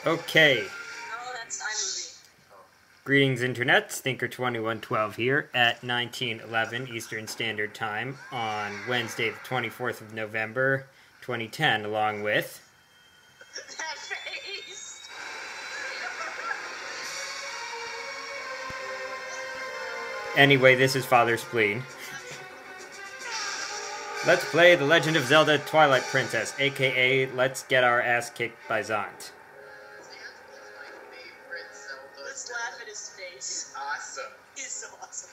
Okay. Oh, that's iMovie. Greetings, Internet. Stinker2112 here at 1911 Eastern Standard Time on Wednesday, the 24th of November, 2010, along with... That face! Anyway, this is Father Spleen. Let's play The Legend of Zelda Twilight Princess, aka Let's Get Our Ass Kicked by Zant. Let's laugh at his face. Awesome. He's so awesome.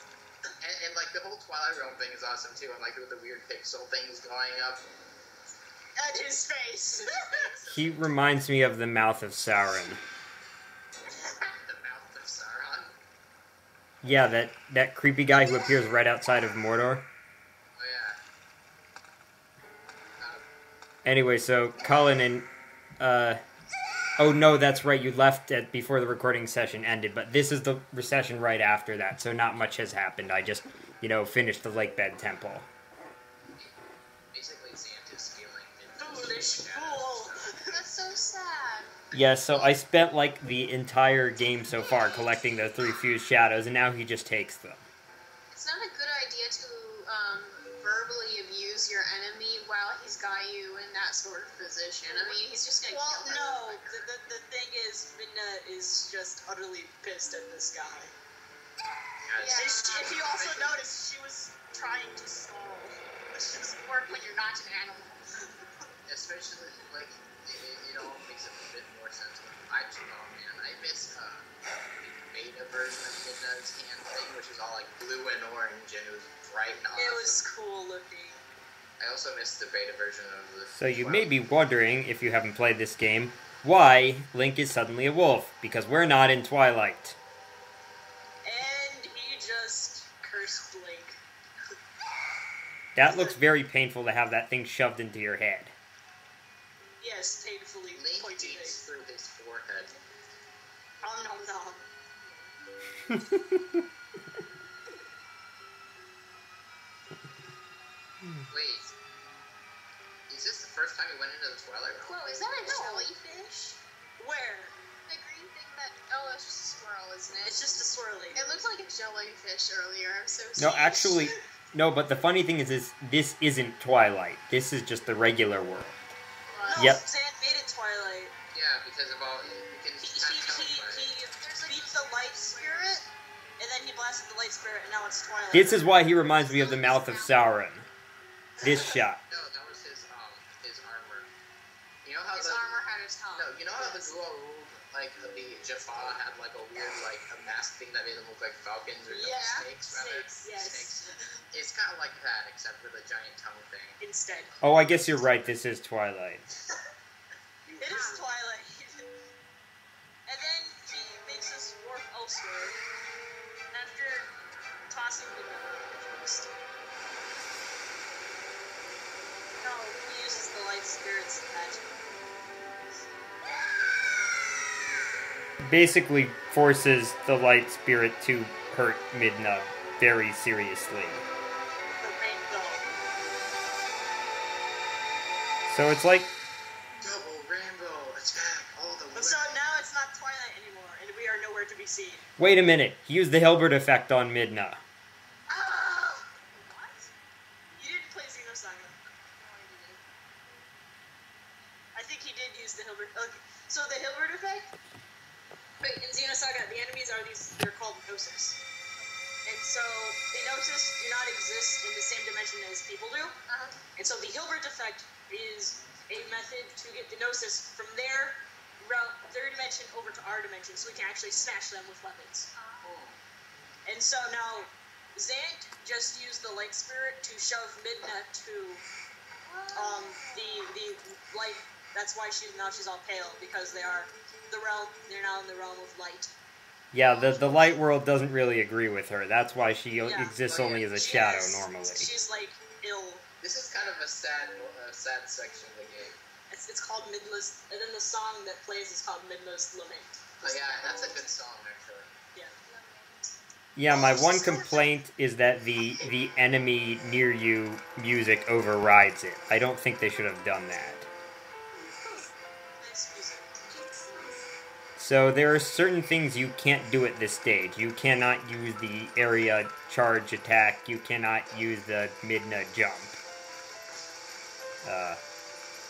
And like the whole Twilight Realm thing is awesome too, and like with the weird pixel things going up. At his face. He reminds me of the mouth of Sauron. The mouth of Sauron. Yeah, that creepy guy who appears right outside of Mordor. Oh yeah. Anyway, so Colin and oh no, that's right, you left it before the recording session ended, but this is the session right after that, so not much has happened. I just, finished the Lakebed Temple. Basically, Zant is stealing Foolish fool. That's so sad. Yeah, so I spent like the entire game so far collecting the 3 fused shadows, and now he just takes them. It's not a good idea to verbally abuse your enemy while he's got you in that sort of position. I mean, he's just gonna kill him. No. The thing is, Midna is just utterly pissed at this guy. Yeah. If you also noticed, she was trying to stall, which doesn't work when you're not an animal. Especially like it all makes a bit more sense. I miss the beta version of Midna's hand thing, which is all like blue and orange, and it was bright and awesome. It was cool looking. I also missed the beta version of the. So you may be wondering, if you haven't played this game, why Link is suddenly a wolf, because we're not in Twilight. And he just cursed Link. That looks very painful to have that thing shoved into your head. Yes, painfully Link pointy eats face. through his forehead. Oh no. Wait, is this the first time you went into the Twilight Realm? Whoa, is that a jellyfish? Where? The green thing that... Oh, it's just a swirl, isn't it? It's just a swirly. It looked like a jellyfish earlier. I'm so No, sorry. actually, no, but the funny thing is this isn't Twilight. This is just the regular world. What? Yep. Zant made it Twilight. Yeah, because of all you can He kind of tell by beat the light spirit, and then he blasted the light spirit, and now it's Twilight. This is why he reminds me of the mouth of Sauron. This shot. No, that was his armor. You know how His armor had his tongue. No, you know how the Ghoul ruled, like the Jaffa had like a weird like a mask thing that made them look like falcons or snakes rather. Snakes, yes. Snakes. It's kind of like that, except for the giant tongue thing. Instead. Oh, I guess you're right. This is Twilight. It is Twilight. And then he makes us warp elsewhere after tossing the first. No, he uses the light spirit's magic. Basically forces the light spirit to hurt Midna very seriously. The rainbow. So it's like, Double rainbow attack all the way. So now it's not Twilight anymore, and we are nowhere to be seen. wait a minute, he used the Hilbert effect on Midna. Oh! What? You didn't play Xenosaga. I think he did use the Hilbert. Okay. So the Hilbert effect. Wait, in Xenosaga, the enemies are they're called Gnosis. And so the Gnosis do not exist in the same dimension as people do. And so the Hilbert effect is a method to get the Gnosis from their dimension over to our dimension, so we can actually smash them with weapons. And so now, Zant just used the light spirit to shove Midna to the light. That's why she's all pale, because they're now in the realm of light. Yeah, the light world doesn't really agree with her. That's why she exists only as a shadow normally. She's like ill. This is kind of a sad section of the game. It's called Midna's, and then the song that plays is called Midna's Lament. Oh yeah, that's a good song actually. Yeah. Yeah, my one complaint is that the enemy near you music overrides it. I don't think they should have done that. Nice music. So there are certain things you can't do at this stage. You cannot use the area charge attack. You cannot use the Midna jump.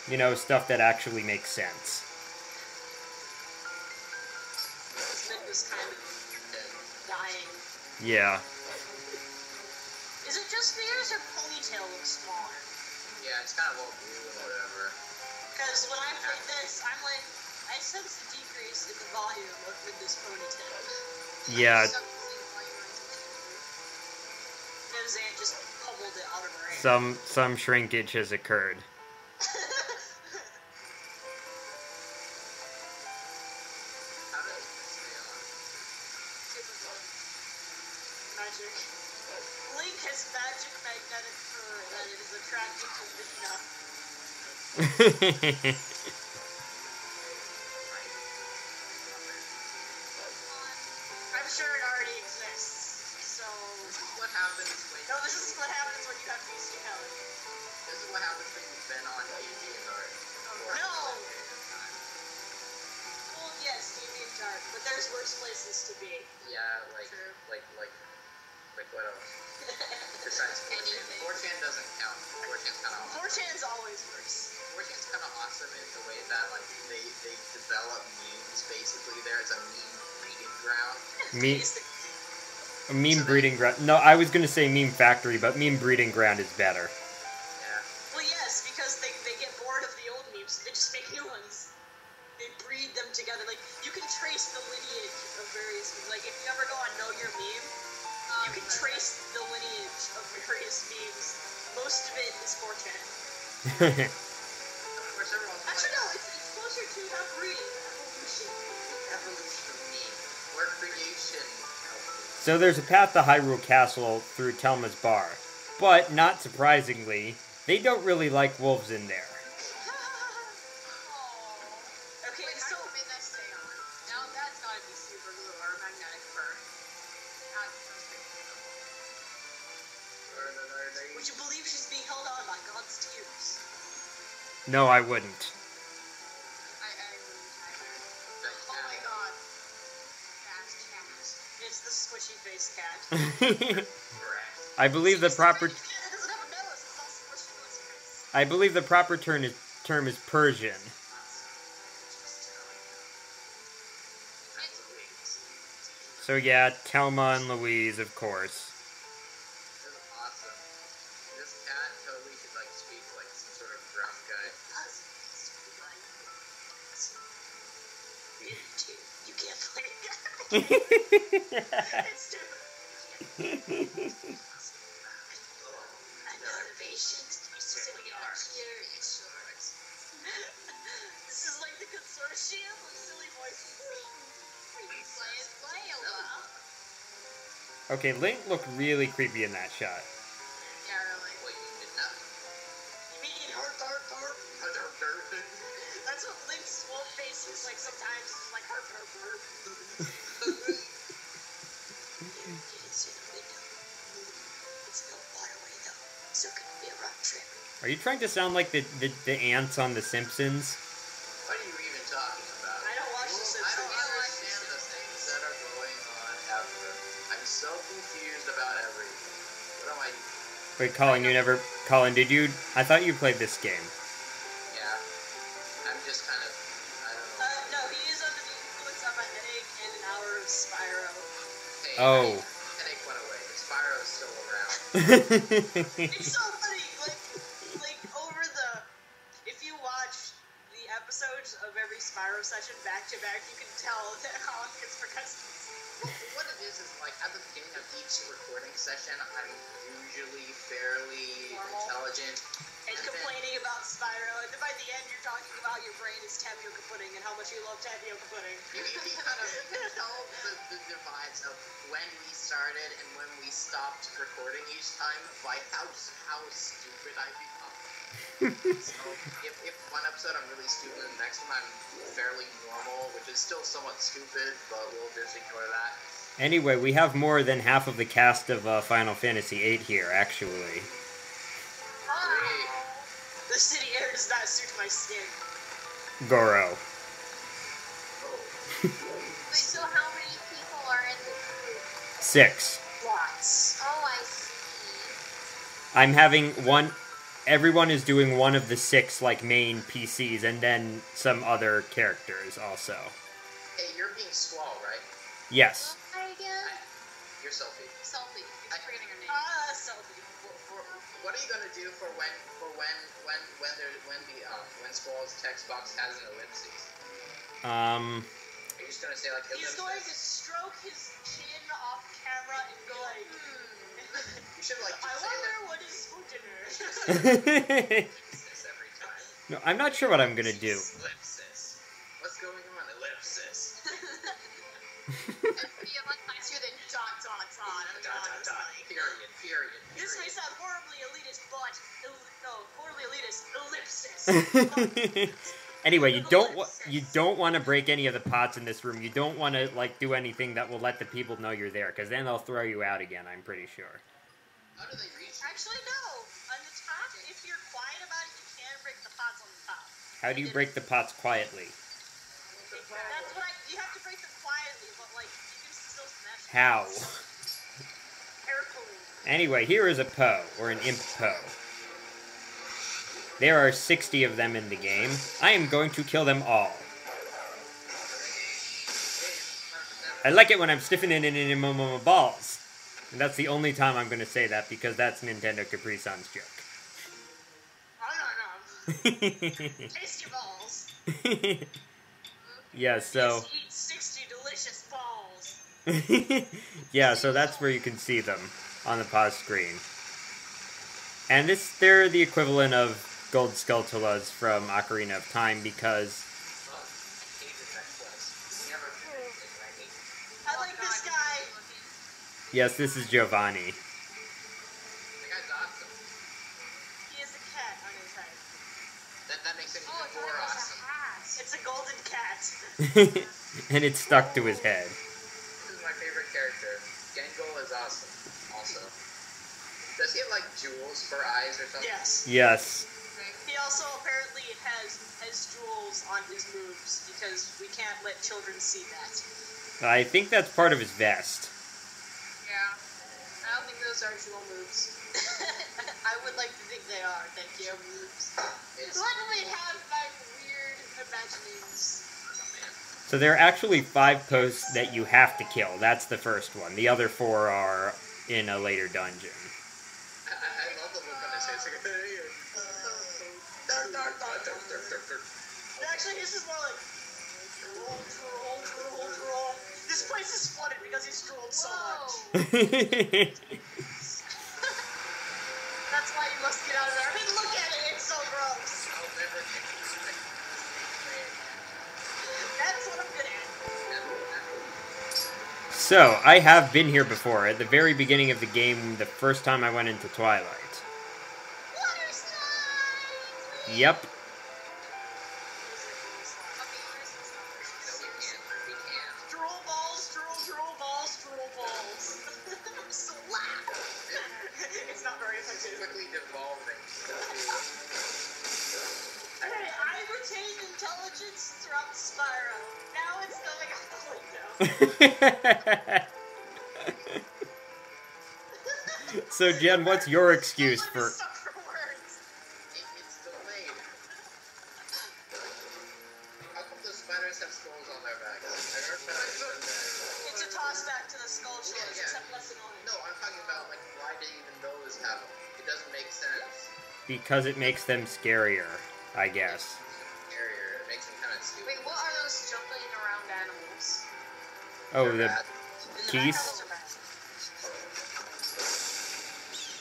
You know, stuff that actually makes sense. Midna's kind of dying. Yeah. Is it just me or does her ponytail look smaller? Yeah, it's kind of all blue and whatever. Because when I played this, I'm like, I sense a decrease in the volume of Midna's ponytail. Yeah. And Zant just pummeled it out of her hair. Some shrinkage has occurred. How does it stay on? Magic. Link has magic magnetic fur that is attracted to Midna. I'm sure it already exists, so... This is what happens when No, this is what happens when you have bestiality. This is what happens when you've been on DeviantArt for No! a long period of time. Well, yes, DeviantArt, but there's worse places to be. Yeah, like what else? Besides 4chan. 4chan doesn't count. 4chan's kind of awesome. 4chan's always worse. 4chan's kind of awesome in the way that like they develop memes basically there. It's a meme breeding ground. Meme breeding ground. No, I was gonna say meme factory, but meme breeding ground is better. Yeah. Well, yes, because they get bored of the old memes, they just make new ones. They breed them together. Like, you can trace the lineage of various memes. Like, if you ever go on Know Your Meme, you can trace the lineage of various memes. Most of it is 4chan. Of course, everyone's Actually, like, no, it's closer to not breeding, evolution. evolution of meme or creation. So there's a path to Hyrule Castle through Telma's bar, but not surprisingly, they don't really like wolves in there. Okay, Wait, so... how did Midna stay on? Now that's gotta be super glue or magnetic fur. Would you believe she's being held on by God's tears? No, I wouldn't. I wouldn't either. Oh my god. Fast cat. It's the squishy face cat. I believe the proper It doesn't have a nose, it's all squishy on its face. I believe the proper term is Persian. So yeah, Telma and Louise, of course. This is awesome. This cat totally could like speak like some sort of brown guy. You can't play it. It's too... I know the patience. You certainly are. This is like the consortium of silly voices. Okay, Link looked really creepy in that shot. Yeah, really. Wait, you did not? You mean heart? That's what Link's wolf face is like sometimes. It's like heart. You can see the window. It's no waterway though, so it could be a rough trip. Are you trying to sound like the ants on The Simpsons? What are you even talking about? I don't watch The I Simpsons. don't understand the things that are going on ever. I'm so confused about everything. What am I doing? Wait, Colin, did you? I thought you played this game. Yeah. I'm just kind of, I don't know. No, he is under the influence of a headache and an hour of Spyro. Hey, Oh. headache went away. Spyro's still around. It's so funny, like over the, if you watch the episodes of every Spyro session back to back, you can tell that Colin gets percussive. What it is like at the beginning of each recording session, I'm usually fairly Normal. intelligent. And complaining about Spyro, and then by the end you're talking about your brain is tapioca pudding and how much you love tapioca pudding. You can tell the divides of when we started and when we stopped recording each time by how stupid I become. So if one episode I'm really stupid, and the next one I'm fairly normal, which is still somewhat stupid, but we'll just ignore that. Anyway, we have more than half of the cast of Final Fantasy VIII here, actually. The city air does not suit my skin. Goro. Wait, so how many people are in the group? 6. Lots. Oh, I see. I'm having one... Everyone is doing one of the 6, like, main PCs, and then some other characters also. Hey, you're being Squall, right? Yes. Hi again. You're Selfie. Selfie. I'm forgetting her name. Selfie. What are you gonna do for when Squall's text box has an ellipses? Are you just gonna say like ellipses? He's going to stroke his chin off camera and go like, You should like. I Just wonder say, what is for dinner. ellipsis every time. No, I'm not sure what I'm gonna do. Ellipsis. What's going on? Ellipsis. If you like nicer than dot. Period. This may sound horribly elitist, but horribly elitist. Ellipsis. Anyway, you don't want to break any of the pots in this room. You don't want to like do anything that will let the people know you're there, because then they'll throw you out again. I'm pretty sure. How do they reach? Actually, no. On the top, if you're quiet about it, you can break the pots on the top. How do you break the pots quietly? That's what you have to break them quietly, but like you can still smash them. How? Carefully. Anyway, here is a Poe, or an Imp Poe. There are 60 of them in the game. I am going to kill them all. I like it when I'm stiffening in my balls. And that's the only time I'm going to say that, because that's Nintendo Capri Sun's joke. Taste your balls. Yeah, so... Just eat 60 delicious balls. Yeah, so that's where you can see them on the pause screen. And they're the equivalent of Gold Skulltulas from Ocarina of Time, because... I like this guy. Yes, this is Giovanni. That guy's awesome. He has a cat on his head. That makes it even Oh, I thought more it was awesome. a hat. It's a golden cat. And it's stuck to his head. This is my favorite character. Gengo is awesome. Also, does he have like jewels for eyes or something? Yes. Yes. He also apparently has jewels on his moves because we can't let children see that. I think that's part of his vest. Yeah. I don't think those are jewel moves. I would like to think they are. Thank you. It's Let me have my weird imaginings. So there are actually 5 posts that you have to kill. That's the first one. The other 4 are in a later dungeon. I love the look on his face. Like, Actually, this is more like drool. This place is flooded because he's drooled so much. That's why you must get out of there. I mean, look at it. It's so gross. I'll never get respect. That's what I'm good at. So, I have been here before. At the very beginning of the game, the first time I went into Twilight. Water slide! Yep. Drool balls, drool balls. Slap! It's not very effective. Quickly devolving. Hey, I retained intelligence throughout Spyro. Now it's coming out the window. So, Jen, what's your excuse I'm for... stuck for words. It's delayed. How come the spiders have skulls on their backs? I never found anything there. It's a toss back to the skull shores, Yeah. except less annoying. No, I'm talking about like why do even those have them? It doesn't make sense. Because it makes them scarier, I guess. Scarier. It makes them kind of stupid. Wait, what are those jumping around animals? Oh, the Rat. keys? Those are bad.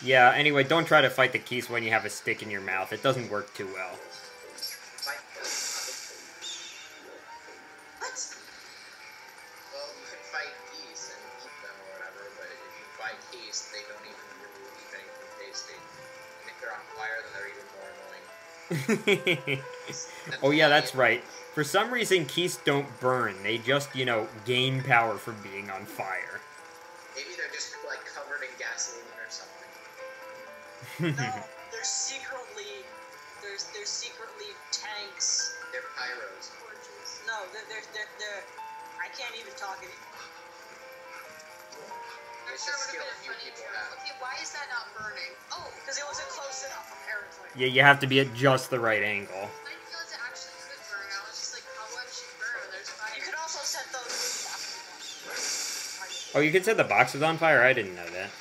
Yeah, anyway, don't try to fight the keys when you have a stick in your mouth. It doesn't work too well. Fight them. What? Well, you can fight geese and eat them or whatever, but if you fight geese, they don't even really leave anything tasty. And if they're on fire, then they're even more annoying. Oh yeah, that's right. For some reason, keys don't burn. They just, gain power from being on fire. Maybe they're just like covered in gasoline or something. No, they're secretly tanks. They're pyros. No, they're I can't even talk anymore. I'm sure it would have been funny if you were, okay, why is that not burning? Oh, Because it wasn't close enough, apparently. Yeah, you have to be at just the right angle. I didn't realize it actually could burn. I was just like, how would she burn when there's fire? You could also set those. Oh, you could set the boxes on fire? I didn't know that.